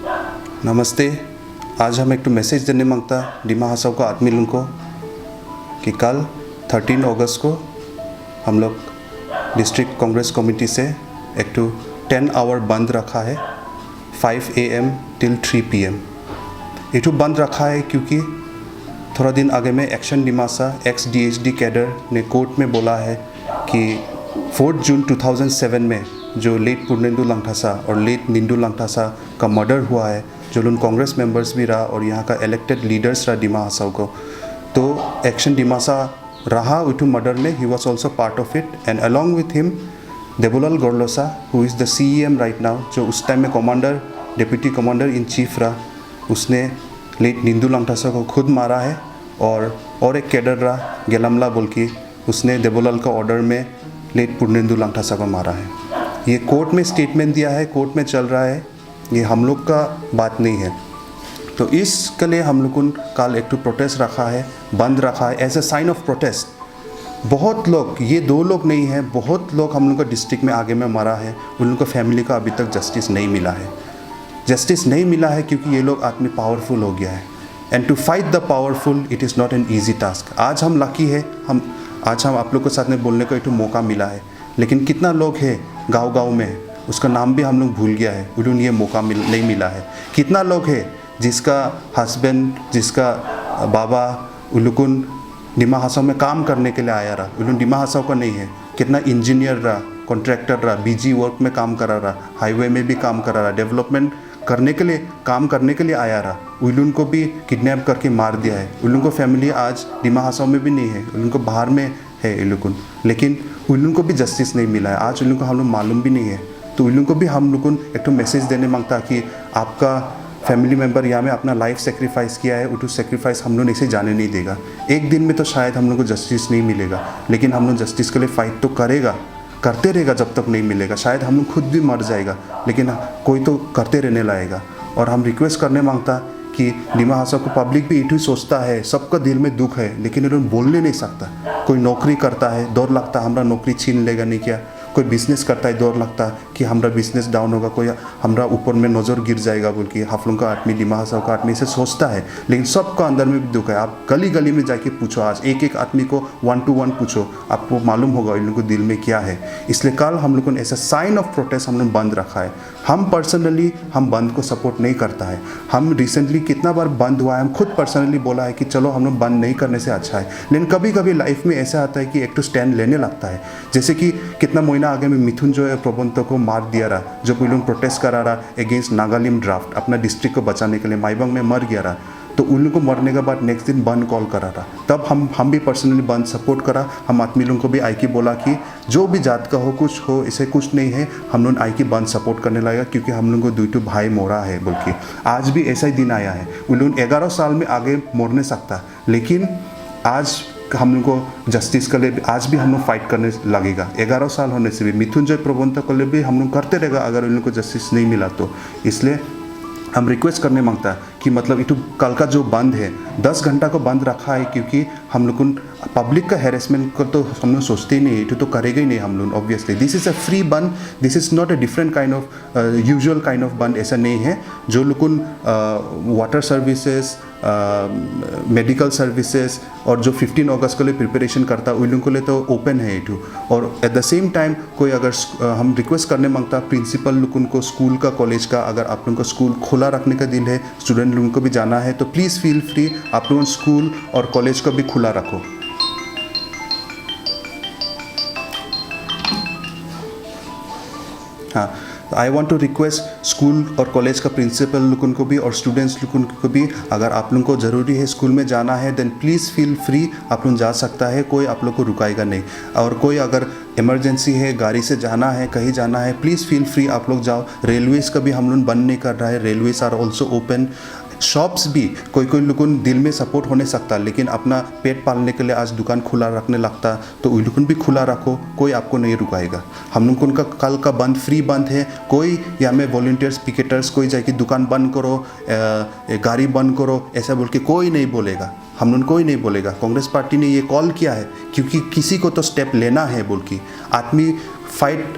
नमस्ते। आज हम एक मैसेज देने मांगता डिमा हसाओ को आदमी लोगों को कि कल 13 अगस्त को हम लोग डिस्ट्रिक्ट कांग्रेस कमेटी से एक 10 आवर बंद रखा है 5 AM till 3 PM। ये बंद रखा है क्योंकि थोड़ा दिन आगे में action Dimasa x DHD cadre ने कोर्ट में बोला है कि 4 जून 2007 में जो लेट पूर्णेंदु लंगथासा और लेट निंदु लंगथासा का मर्डर हुआ है, जो लोग कांग्रेस मेंबर्स भी रहा और यहाँ का इलेक्टेड लीडर्स रहा डिमा हसाओ को, तो एक्शन डिमासा रहा उठू मर्डर में he was also part of it. And along with him Debulal Garlosa who is the CEM right now, जो उस टाइम में commander deputy commander in chief रहा, उसने लेट निंदु लंगथासा को खुद मारा है। और एक कैडर रहा गेलमला बोल के, उसने देबुलाल का ऑर्डर में लेट पूर्णेंदु लंगथासा को मारा है। ये कोर्ट में स्टेटमेंट दिया है, कोर्ट में चल रहा है, ये हम लोग का बात नहीं है। तो इसके लिए हम लोग कल एक प्रोटेस्ट रखा है, बंद रखा है as a sign of protest. बहुत लोग, ये 2 लोग नहीं है, बहुत लोग हम लोग का डिस्ट्रिक्ट में आगे में मरा है, उन लोग का फैमिली का अभी तक जस्टिस नहीं मिला है। जस्टिस नहीं मिला है क्योंकि ये लोग आदमी पावरफुल हो गया है। And to fight the powerful it is not an easy task. आज हम लकी है, आज हम आप लोग के साथ में बोलने का एक मौका मिला है, लेकिन कितना लोग है गांव में, उसका नाम भी हम लोग भूल गया है, उन्हें ये मौका नहीं मिला है। कितना लोग है जिसका हस्बैंड, जिसका बाबा उलुकुन डिमा हसाओ में काम करने के लिए आया रहा, उलुन डिमा हसाओ का नहीं है। कितना इंजीनियर रहा, कॉन्ट्रैक्टर रहा, BG वर्क में काम करा रहा, हाईवे में भी काम करा रहा, डेवलपमेंट करने के लिए काम करने के लिए आया रहा, उन को भी किडनैप करके मार दिया है। उन को फैमिली आज डिमा हसाओ में भी नहीं है, उनको बाहर में है इलुकुन, लेकिन उन को भी जस्टिस नहीं मिला है। आज उन को हम लोग मालूम भी नहीं है, तो उन को भी हम लोग एक मैसेज देने मांगता कि आपका फैमिली मेम्बर यहाँ में अपना लाइफ सेक्रीफाइस किया है, उठू सेक्रीफाइस हम लोग इसे जाने नहीं देगा। एक दिन में तो शायद हम लोग को जस्टिस नहीं मिलेगा, लेकिन हम लोग जस्टिस के लिए फ़ाइट तो करते रहेगा जब तक नहीं मिलेगा। शायद हम लोग खुद भी मर जाएगा, लेकिन कोई तो करते रहने लाएगा। और हम रिक्वेस्ट करने मांगता कि डिमा हसाओ को पब्लिक भी इटू सोचता है, सबका दिल में दुख है, लेकिन इन्होंने बोलने नहीं सकता। कोई नौकरी करता है, डर लगता हमारा नौकरी छीन लेगा नहीं क्या, कोई बिजनेस करता है, डर लगता कि हमारा बिजनेस डाउन होगा, कोई हमारा ऊपर में नज़र गिर जाएगा बोल के हाफलों का आदमी, डिमा हसाओ का आदमी इसे सोचता है। लेकिन सबका अंदर में भी दुख है। आप गली गली में जाके पूछो, आज एक आदमी को 1 to 1 पूछो, आपको मालूम होगा इन लोगों को दिल में क्या है। इसलिए कल हम लोगों ने ऐसा साइन ऑफ प्रोटेस्ट हम लोग बंद रखा है। हम पर्सनली हम बंद को सपोर्ट नहीं करता है। हम रिसेंटली कितना बार बंद हुआ है, हम खुद पर्सनली बोला है कि चलो हम लोग बंद नहीं करने से अच्छा है, लेकिन कभी कभी लाइफ में ऐसा आता है कि एक स्टैंड लेने लगता है। जैसे कि कितना महीना आगे में मिथुन जो है प्रबंधक को मार दिया रहा, जो कोई लोग प्रोटेस्ट करा रहा अगेंस्ट नागालिम ड्राफ्ट, अपना डिस्ट्रिक्ट को बचाने के लिए माईबंग में मर गया रहा, तो उन लोगों को मरने के बाद नेक्स्ट दिन बंद कॉल करा रहा। तब हम भी पर्सनली बंद सपोर्ट करा। हम आदमी लोगों को भी आई की बोला कि जो भी जात का हो, कुछ हो, इसे कुछ नहीं है, हम लोग आई की बंद सपोर्ट करने लगा, क्योंकि हम लोग को 2 भाई मोरा है बोल के। आज भी ऐसा ही दिन आया है। उन लोग 11 साल में आगे मोड़ नहीं सकता, लेकिन आज हम लोग को जस्टिस के लिए आज भी हम लोग फाइट करने लगेगा। 11 साल होने से भी मृत्युंजय प्रबंधक के लिए भी हम लोग करते रहेगा अगर उन लोग को जस्टिस नहीं मिला तो। इसलिए हम रिक्वेस्ट करने मांगता है कि मतलब इटू कल का जो बंद है 10 घंटा को बंद रखा है, क्योंकि हम लोग पब्लिक का हैरेसमेंट को तो हम लोग सोचते ही नहीं, इटू तो करेगा ही नहीं हम लोग। Obviously this is a free bandh, this is not a different kind of usual kind of bandh. ऐसा नहीं है। जो लोग वाटर सर्विसेज, मेडिकल सर्विसेज और जो 15 अगस्त के लिए प्रिपरेशन करता उन लोगों के लिए तो ओपन है इटू। और एट द सेम टाइम कोई अगर हम रिक्वेस्ट करने मांगता प्रिंसिपल लोगों को, स्कूल का, कॉलेज का, अगर आप लोगों को स्कूल खुला रखने का दिल है, स्टूडेंट लोगों को भी जाना है, तो प्लीज़ फील फ्री, आप लोगों स्कूल और कॉलेज को भी खुला रखो। हाँ, I want to request school और कॉलेज का प्रिंसिपल लोगों को भी और स्टूडेंट्स लोगों को भी, अगर आप लोगों को ज़रूरी है स्कूल में जाना है, देन प्लीज़ फील फ्री, आप लोग जा सकता है, कोई आप लोग को रुकाएगा नहीं। और कोई अगर इमरजेंसी है, गाड़ी से जाना है, कहीं जाना है, प्लीज़ फील फ्री, आप लोग जाओ। रेलवेज़ का भी हम लोग बंद नहीं कर रहा है, railways are also open. Shops भी कोई लोगों दिल में सपोर्ट होने सकता, लेकिन अपना पेट पालने के लिए आज दुकान खुला रखने लगता, तो उन लोगों भी खुला रखो, कोई आपको नहीं रुकाएगा। हम लोग उनका कल का बंद फ्री बंद है। कोई यहाँ में वॉलंटियर्स, पिकेटर्स कोई जाके दुकान बंद करो, गाड़ी बंद करो, ऐसा बोल के कोई नहीं बोलेगा। हम लोग कोई नहीं बोलेगा। कांग्रेस पार्टी ने ये कॉल किया है क्योंकि किसी को तो स्टेप लेना है बोल के। आदमी फाइट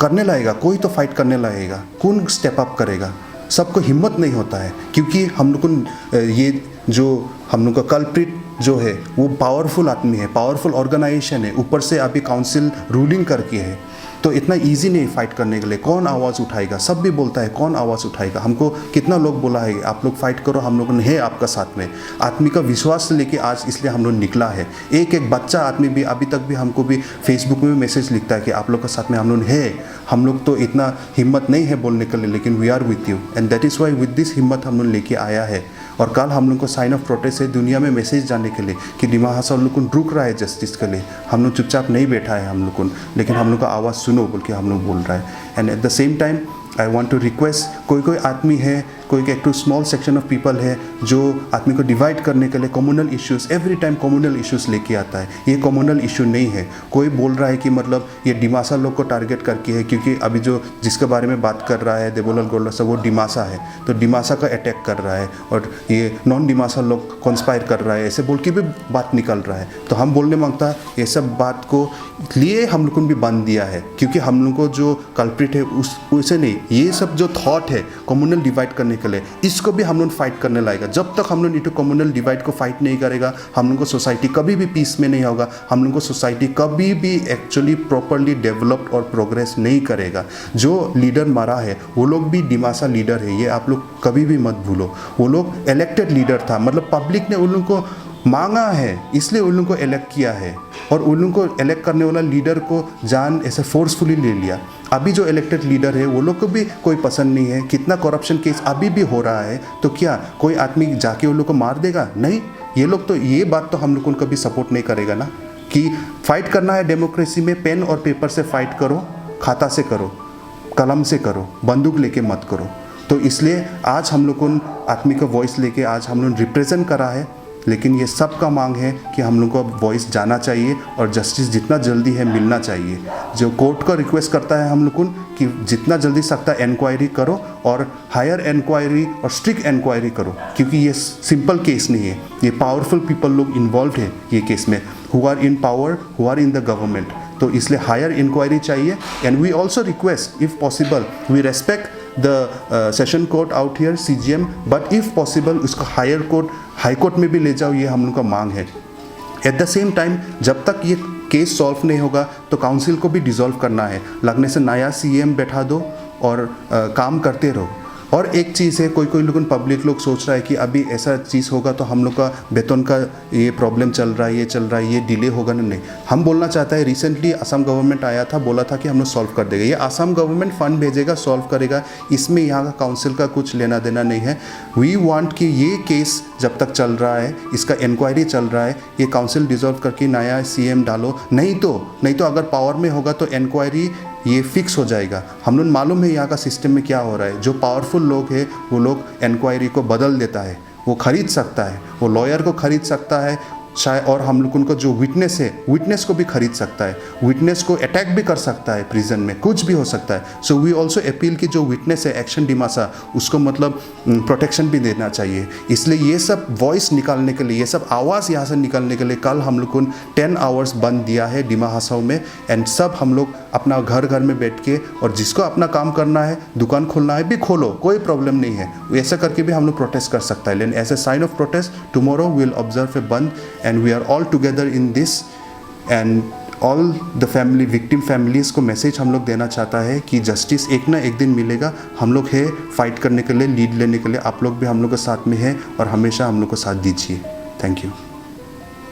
करने लगेगा, कोई तो फाइट करने लगेगा, कौन स्टेप अप करेगा? सबको हिम्मत नहीं होता है, क्योंकि हम लोग को ये जो हम लोग का कल्प्रिट जो है वो पावरफुल आदमी है, पावरफुल ऑर्गेनाइजेशन है, ऊपर से अभी काउंसिल रूलिंग करके है, तो इतना इजी नहीं फाइट करने के लिए। कौन आवाज़ उठाएगा? सब भी बोलता है कौन आवाज़ उठाएगा। हमको कितना लोग बोला है आप लोग फाइट करो, हम लोग है आपका साथ में। आदमी का विश्वास लेके आज इसलिए हम लोग निकला है। एक एक बच्चा आदमी भी अभी तक भी हमको भी फेसबुक में मैसेज लिखता है कि आप लोग का साथ में हम लोग है, हम लोग तो इतना हिम्मत नहीं है बोलने के लिए, लेकिन we are with you and that is why with this हिम्मत हम लोग लेके आया है। और कल हम लोग को साइन ऑफ प्रोटेस्ट है दुनिया में मैसेज जाने के लिए कि डिमा हासाओ लोग रुक रहा है जस्टिस के लिए। हम लोग चुपचाप नहीं बैठा है हम लोग को, लेकिन हम लोग का आवाज़ सुनो बोल के हम लोग बोल रहा है। And at the same time I want to request, कोई आदमी है, कोई एक too small section of people है जो आदमी को डिवाइड करने के लिए communal issues every time communal issues लेके आता है। ये कम्युनल इशू नहीं है। कोई बोल रहा है कि मतलब ये डिमासा लोग को टारगेट करके है, क्योंकि अभी जो जिसके बारे में बात कर रहा है देवोलाल गोल्डा वो डिमासा है, तो डिमासा का अटैक कर रहा है और ये नॉन डिमासा लोग कॉन्स्पायर कर रहा है, ऐसे बोल के भी बात निकल रहा है। तो हम बोलने मांगता है ये सब बात को लिए हम लोग को भी बंद दिया है, क्योंकि हम लोग को जो कल्प्रिट है उसे नहीं, ये सब जो थॉट है कम्युनल डिवाइड करने के लिए, इसको भी हम लोग फाइट करने लाएगा। जब तक हम लोग ये कम्युनल डिवाइड को फाइट नहीं करेगा, हम लोग को सोसाइटी कभी भी पीस में नहीं होगा, हम लोग को सोसाइटी कभी भी एक्चुअली प्रॉपरली डेवलप्ड और प्रोग्रेस नहीं करेगा। जो लीडर मरा है वो लोग भी डिमासा लीडर है, ये आप लोग कभी भी मत भूलो। वो लोग इलेक्टेड लीडर था, मतलब पब्लिक ने उन लोग को मांगा है, इसलिए उन लोग को इलेक्ट किया है, और उन लोग को इलेक्ट करने वाला लीडर को जान ऐसे फोर्सफुली ले लिया। अभी जो इलेक्टेड लीडर है वो लोग को भी कोई पसंद नहीं है। कितना करप्शन केस अभी भी हो रहा है, तो क्या कोई आदमी जाके उन लोग को मार देगा? नहीं। ये लोग तो ये बात तो हम लोग को कभी सपोर्ट नहीं करेगा ना, कि फाइट करना है डेमोक्रेसी में, पेन और पेपर से फाइट करो, खाता से करो, कलम से करो, बंदूक लेके मत करो। तो इसलिए आज हम लोग को आदमी का वॉइस लेके आज हम लोग रिप्रेजेंट करा है, लेकिन ये सब का मांग है कि हम लोग को वॉइस जाना चाहिए और जस्टिस जितना जल्दी है मिलना चाहिए। जो कोर्ट को रिक्वेस्ट करता है हम लोग को कि जितना जल्दी सकता है इंक्वायरी करो, और हायर इंक्वायरी और स्ट्रिक्ट इंक्वायरी करो, क्योंकि ये सिंपल केस नहीं है, ये पावरफुल पीपल लोग इन्वॉल्व है ये केस में, who are in power, who are in the government. तो इसलिए हायर इंक्वायरी चाहिए। And we also request if possible, we respect the session court out here CGM, but if possible उसको higher court, high court में भी ले जाओ, ये हम लोग का मांग है। एट द सेम टाइम जब तक ये केस सॉल्व नहीं होगा तो काउंसिल को भी डिसॉल्व करना है, लगने से नया CM बैठा दो और काम करते रहो। और एक चीज़ है, कोई लोग पब्लिक लोग सोच रहा है कि अभी ऐसा चीज़ होगा तो हम लोग का वेतन का ये प्रॉब्लम चल रहा है, ये चल रहा है, ये डिले होगा ना। नहीं, हम बोलना चाहता है, रिसेंटली असम गवर्नमेंट आया था, बोला था कि हम लोग सॉल्व कर देगा। ये असम गवर्नमेंट फंड भेजेगा, सॉल्व करेगा, इसमें यहाँ का काउंसिल का कुछ लेना देना नहीं है। वी वांट कि ये केस जब तक चल रहा है, इसका इंक्वायरी चल रहा है, ये काउंसिल डिसॉल्व करके नया CM डालो। नहीं तो अगर पावर में होगा तो इंक्वायरी ये फिक्स हो जाएगा। हम लोग मालूम है यहाँ का सिस्टम में क्या हो रहा है, जो पावरफुल लोग हैं वो लोग इंक्वायरी को बदल देता है, वो खरीद सकता है, वो लॉयर को खरीद सकता है शायद, और हम लोग उनको जो विटनेस है, विटनेस को भी खरीद सकता है, विटनेस को अटैक भी कर सकता है, प्रिजन में कुछ भी हो सकता है। सो वी ऑल्सो अपील कि जो विटनेस है एक्शन डिमासा, उसको मतलब प्रोटेक्शन भी देना चाहिए। इसलिए ये सब वॉइस निकालने के लिए, ये सब आवाज़ यहाँ से निकालने के लिए कल हम लोग को 10 आवर्स बंद दिया है डिमा हासाओ में। एंड सब हम लोग अपना घर में बैठ के, और जिसको अपना काम करना है, दुकान खोलना है भी खोलो, कोई प्रॉब्लम नहीं है, ऐसा करके भी हम लोग प्रोटेस्ट कर सकता है। लेकिन as a sign of protest tomorrow we will observe a bandh and we are all together in this, and all the family victim families को मैसेज हम लोग देना चाहता है कि जस्टिस एक ना एक दिन मिलेगा। हम लोग है फाइट करने के लिए, लीड लेने के लिए, आप लोग भी हम लोग के साथ में है और हमेशा हम लोग को साथ दीजिए। Thank you.